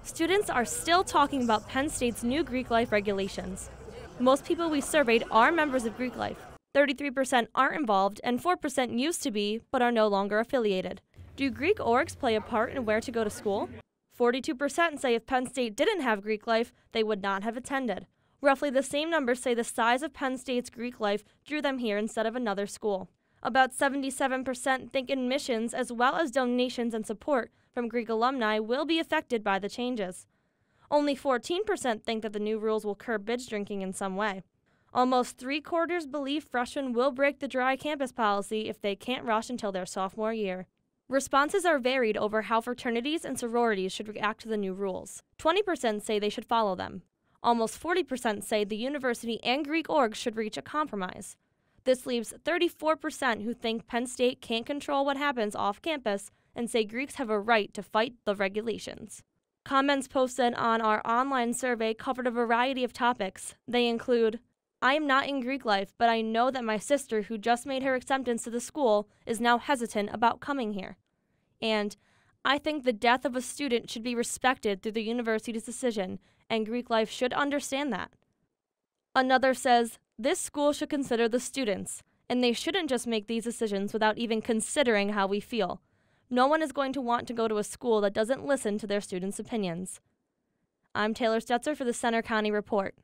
Students are still talking about Penn State's new Greek life regulations. Most people we surveyed are members of Greek life. 33% aren't involved, and 4% used to be, but are no longer affiliated. Do Greek orgs play a part in where to go to school? 42% say if Penn State didn't have Greek life, they would not have attended. Roughly the same numbers say the size of Penn State's Greek life drew them here instead of another school. About 77% think admissions as well as donations and support from Greek alumni will be affected by the changes. Only 14% think that the new rules will curb binge drinking in some way. Almost 3/4 believe freshmen will break the dry campus policy if they can't rush until their sophomore year. Responses are varied over how fraternities and sororities should react to the new rules. 20% say they should follow them. Almost 40% say the university and Greek orgs should reach a compromise. This leaves 34% who think Penn State can't control what happens off campus and say Greeks have a right to fight the regulations. Comments posted on our online survey covered a variety of topics. They include, "I am not in Greek life, but I know that my sister who just made her acceptance to the school is now hesitant about coming here." And, "I think the death of a student should be respected through the university's decision, and Greek life should understand that." Another says, "This school should consider the students, and they shouldn't just make these decisions without even considering how we feel. No one is going to want to go to a school that doesn't listen to their students' opinions." I'm Taylor Stetzer for the Center County Report.